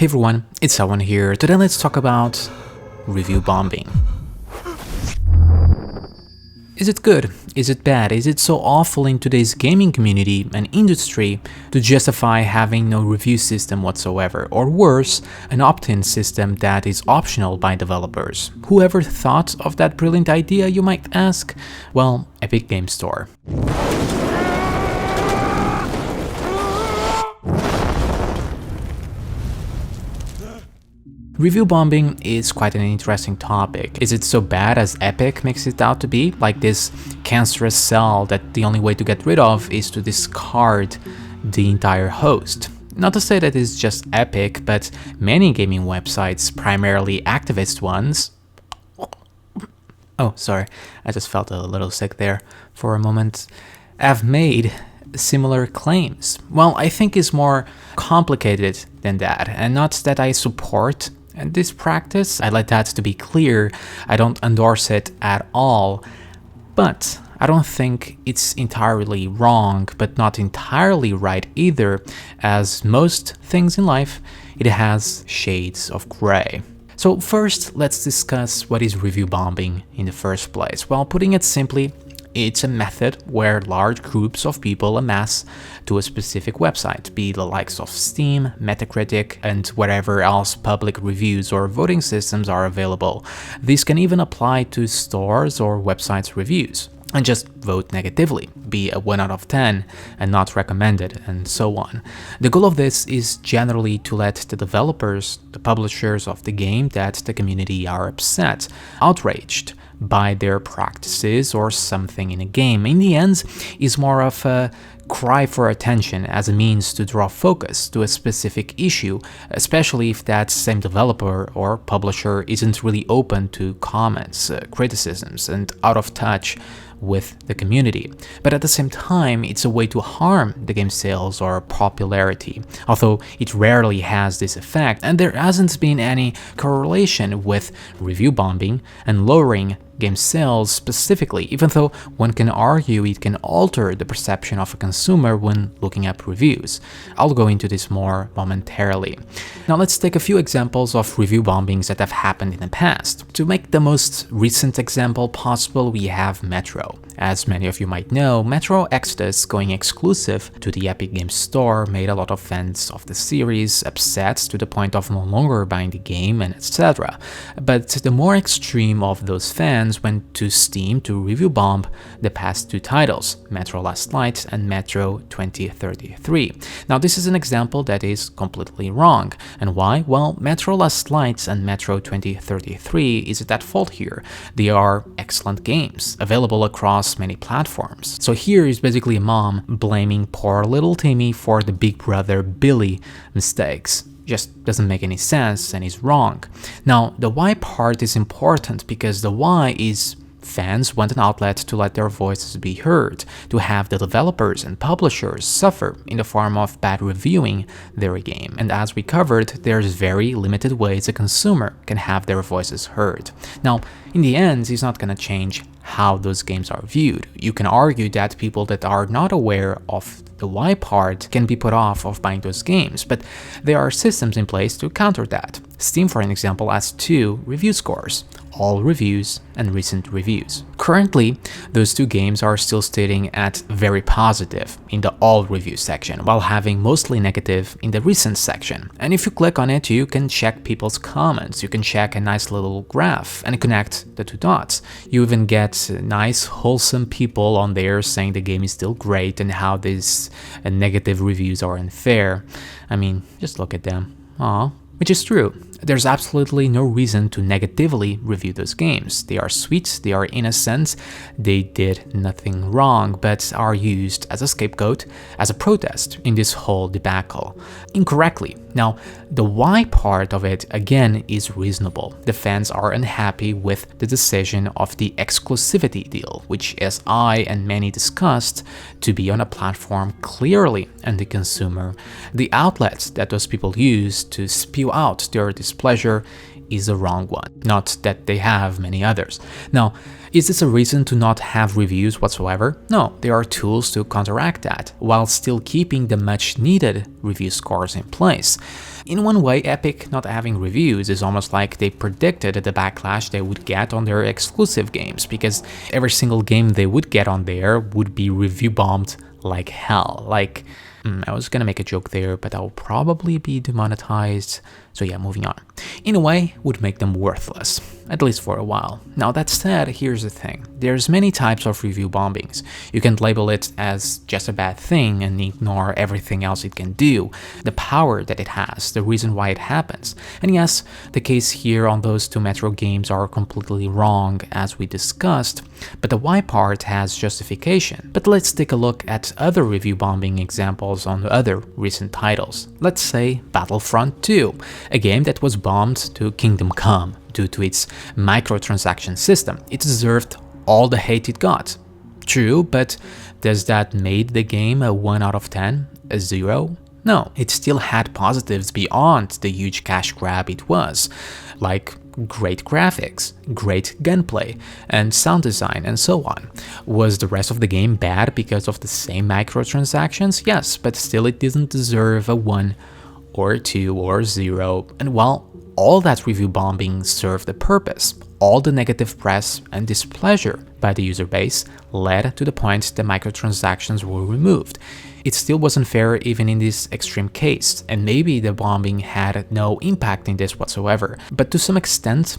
Hey everyone, it's Selwen here. Today let's talk about review bombing. Is it good? Is it bad? Is it so awful in today's gaming community and industry to justify having no review system whatsoever? Or worse, an opt-in system that is optional by developers? Whoever thought of that brilliant idea, you might ask? Well, Epic Games Store. Review bombing is quite an interesting topic. Is it so bad as Epic makes it out to be? Like this cancerous cell that the only way to get rid of is to discard the entire host? Not to say that it's just Epic, but many gaming websites, primarily activist ones. Oh, sorry, I just felt a little sick there for a moment. Have made similar claims. Well, I think it's more complicated than that, and not that I support this practice. I'd like that to be clear. I don't endorse it at all, but I don't think it's entirely wrong, but not entirely right either. As most things in life, it has shades of gray. So first, let's discuss what is review bombing in the first place. Well, putting it simply, it's a method where large groups of people amass to a specific website, be the likes of Steam, Metacritic, and wherever else public reviews or voting systems are available. These can even apply to stores or websites' reviews, and just vote negatively, be a 1 out of 10 and not recommended, and so on. The goal of this is generally to let the developers, the publishers of the game that the community are upset, outraged by their practices or something in a game. In the end, is more of a cry for attention as a means to draw focus to a specific issue, especially if that same developer or publisher isn't really open to comments, criticisms, and out of touch with the community. But at the same time, it's a way to harm the game's sales or popularity, although it rarely has this effect, and there hasn't been any correlation with review bombing and lowering game sales specifically, even though one can argue it can alter the perception of a consumer when looking at reviews. I'll go into this more momentarily. Now let's take a few examples of review bombings that have happened in the past. To make the most recent example possible, we have Metro. As many of you might know, Metro Exodus going exclusive to the Epic Games Store made a lot of fans of the series upset to the point of no longer buying the game and etc. But the more extreme of those fans went to Steam to review bomb the past two titles, Metro Last Light and Metro 2033. Now this is an example that is completely wrong. And why? Well, Metro Last Light and Metro 2033 isn't at fault here. They are excellent games, available across many platforms. So here is basically a mom blaming poor little Timmy for the big brother Billy mistakes. Just doesn't make any sense and is wrong. Now, the why part is important because the why is fans want an outlet to let their voices be heard, to have the developers and publishers suffer in the form of bad reviewing their game. And as we covered, there's very limited ways a consumer can have their voices heard. Now, in the end, it's not going to change how those games are viewed. You can argue that people that are not aware of the why part can be put off of buying those games, but there are systems in place to counter that. Steam, for an example, has 2 review scores, all reviews and recent reviews. Currently, those 2 games are still stating at very positive in the all review section, while having mostly negative in the recent section. And if you click on it, you can check people's comments, you can check a nice little graph and connect the 2 dots. You even get nice, wholesome people on there saying the game is still great and how these negative reviews are unfair. I mean, just look at them. Aww. Which is true. There's absolutely no reason to negatively review those games. They are sweet, they are innocent, they did nothing wrong, but are used as a scapegoat, as a protest in this whole debacle. Incorrectly. Now, the why part of it, again, is reasonable. The fans are unhappy with the decision of the exclusivity deal, which, as I and many discussed, to be on a platform clearly and the consumer. The outlet that those people use to spew out their displeasure is the wrong one, not that they have many others. Now, is this a reason to not have reviews whatsoever? No, there are tools to counteract that, while still keeping the much needed review scores in place. In one way, Epic not having reviews is almost like they predicted the backlash they would get on their exclusive games, because every single game they would get on there would be review bombed like hell. Like, I was gonna make a joke there, but I'll probably be demonetized. So yeah, moving on. In a way, would make them worthless, at least for a while. Now that said, here's the thing. There's many types of review bombings. You can label it as just a bad thing and ignore everything else it can do, the power that it has, the reason why it happens. And yes, the case here on those two Metro games are completely wrong, as we discussed, but the why part has justification. But let's take a look at other review bombing examples on other recent titles. Let's say Battlefront 2, a game that was bombed to Kingdom Come due to its microtransaction system. It deserved all the hate it got. True, but does that make the game a 1 out of 10? A 0? No, it still had positives beyond the huge cash grab it was, like great graphics, great gunplay, and sound design, and so on. Was the rest of the game bad because of the same microtransactions? Yes, but still it didn't deserve a 1 or 2 or 0, and well, all that review bombing served a purpose. All the negative press and displeasure by the user base led to the point that microtransactions were removed. It still wasn't fair even in this extreme case, and maybe the bombing had no impact in this whatsoever, but to some extent,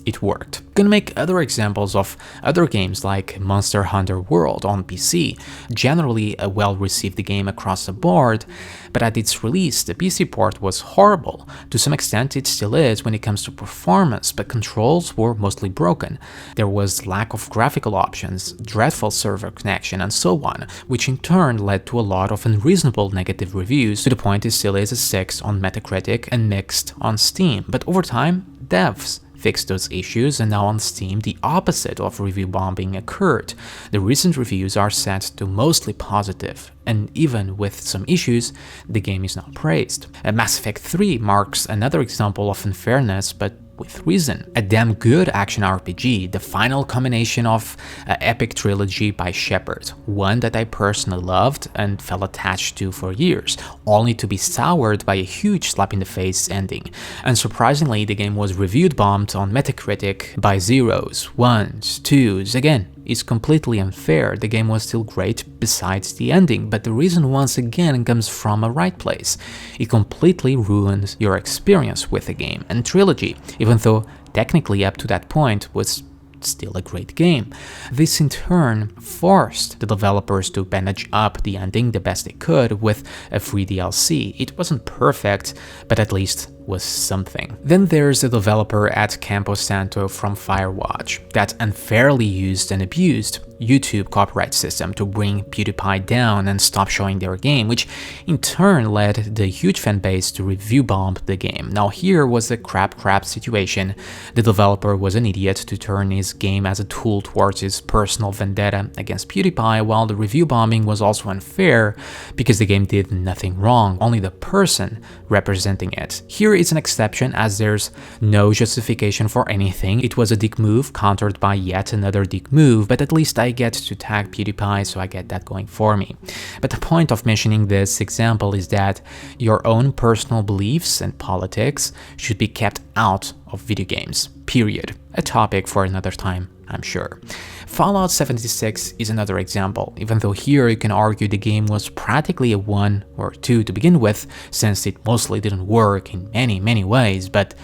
it worked. You can make other examples of other games like Monster Hunter World on PC, generally a well-received game across the board, but at its release the PC port was horrible. To some extent it still is when it comes to performance, but controls were mostly broken. There was lack of graphical options, dreadful server connection, and so on, which in turn led to a lot of unreasonable negative reviews, to the point it still is a 6 on Metacritic and mixed on Steam. But over time, devs fixed those issues, and now on Steam the opposite of review bombing occurred. The recent reviews are set to mostly positive, and even with some issues, the game is now praised. Mass Effect 3 marks another example of unfairness, but with reason. A damn good action RPG, the final combination of an epic trilogy by Shepard, one that I personally loved and felt attached to for years, only to be soured by a huge slap-in-the-face ending. Unsurprisingly, the game was reviewed bombed on Metacritic by 0s, 1s, 2s. Again, it's completely unfair. The game was still great besides the ending, but the reason once again comes from a right place. It completely ruins your experience with the game and trilogy, even though technically up to that point was still a great game. This in turn forced the developers to bandage up the ending the best they could with a free DLC. It wasn't perfect, but at least was something. Then there's the developer at Campo Santo from Firewatch that unfairly used and abused YouTube copyright system to bring PewDiePie down and stop showing their game, which in turn led the huge fan base to review bomb the game. Now here was a crap situation. The developer was an idiot to turn his game as a tool towards his personal vendetta against PewDiePie, while the review bombing was also unfair because the game did nothing wrong, only the person representing it. Here is an exception, as there's no justification for anything. It was a dick move countered by yet another dick move, but at least I get to tag PewDiePie, so I get that going for me. But the point of mentioning this example is that your own personal beliefs and politics should be kept out of video games, period. A topic for another time, I'm sure. Fallout 76 is another example, even though here you can argue the game was practically a 1 or 2 to begin with, since it mostly didn't work in many ways, but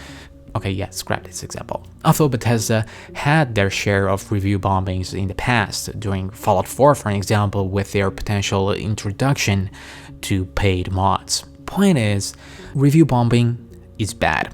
okay, yeah, scrap this example. Although Bethesda had their share of review bombings in the past, during Fallout 4 for an example, with their potential introduction to paid mods. Point is, review bombing is bad.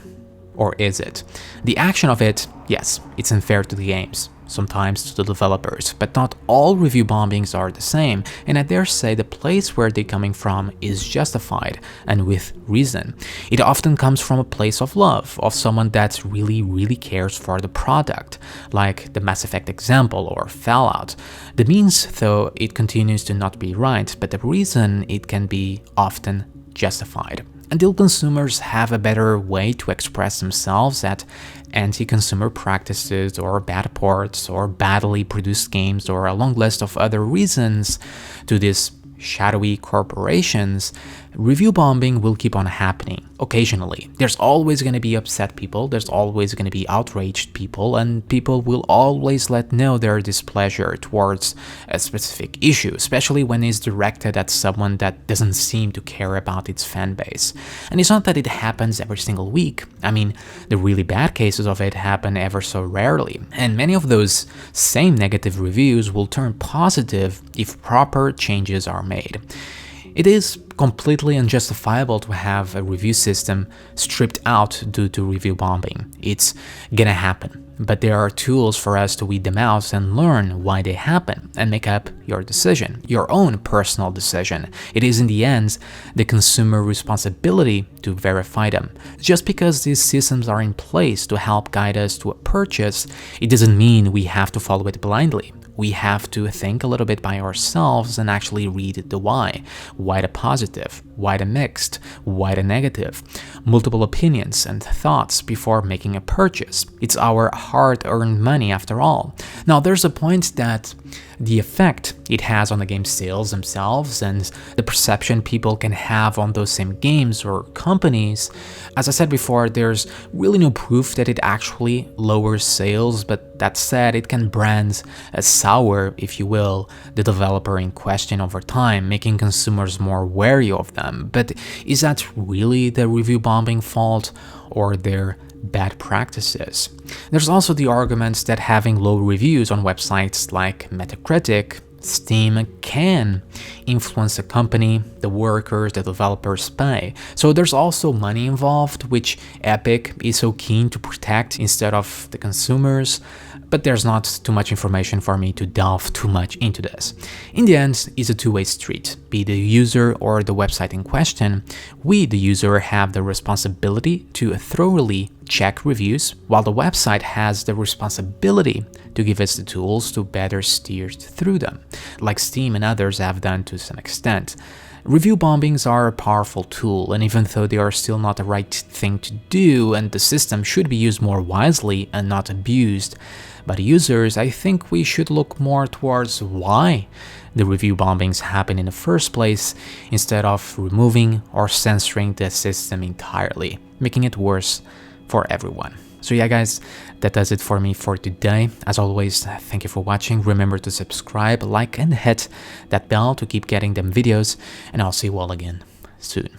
Or is it? The action of it, yes, it's unfair to the games, sometimes to the developers, but not all review bombings are the same, and I dare say the place where they're coming from is justified, and with reason. It often comes from a place of love, of someone that really cares for the product, like the Mass Effect example or Fallout. The means, though, it continues to not be right, but the reason it can be often justified. Until consumers have a better way to express themselves at anti-consumer practices or bad ports or badly produced games or a long list of other reasons to these shadowy corporations, Review bombing will keep on happening occasionally. There's always going to be upset people, there's always going to be outraged people, and people will always let know their displeasure towards a specific issue, especially when it's directed at someone that doesn't seem to care about its fan base. And it's not that it happens every single week. I mean, the really bad cases of it happen ever so rarely, and many of those same negative reviews will turn positive if proper changes are made. It is completely unjustifiable to have a review system stripped out due to review bombing. It's gonna happen, but there are tools for us to weed them out and learn why they happen and make up your decision, your own personal decision. It is in the end the consumer responsibility to verify them. Just because these systems are in place to help guide us to a purchase, it doesn't mean we have to follow it blindly. We have to think a little bit by ourselves and actually read the why. Why the positive? Why the mixed? Why the negative? Multiple opinions and thoughts before making a purchase. It's our hard-earned money after all. Now, there's a point that the effect it has on the game sales themselves and the perception people can have on those same games or companies. As I said before, there's really no proof that it actually lowers sales, but that said, it can brand as sour, if you will, the developer in question over time, making consumers more wary of them. But is that really the review bombing fault or their bad practices? There's also the argument that having low reviews on websites like Metacritic, Steam can influence a company, the workers, the developers pay. So there's also money involved, which Epic is so keen to protect instead of the consumers. But there's not too much information for me to delve too much into this. In the end, it's a two-way street. Be the user or the website in question, we, the user, have the responsibility to thoroughly check reviews, while the website has the responsibility to give us the tools to better steer through them, like Steam and others have done to some extent. Review bombings are a powerful tool, and even though they are still not the right thing to do, and the system should be used more wisely and not abused by the users, I think we should look more towards why the review bombings happen in the first place, instead of removing or censoring the system entirely, making it worse for everyone. So yeah guys, that does it for me for today. As always, thank you for watching. Remember to subscribe, like, and hit that bell to keep getting them videos, and I'll see you all again soon.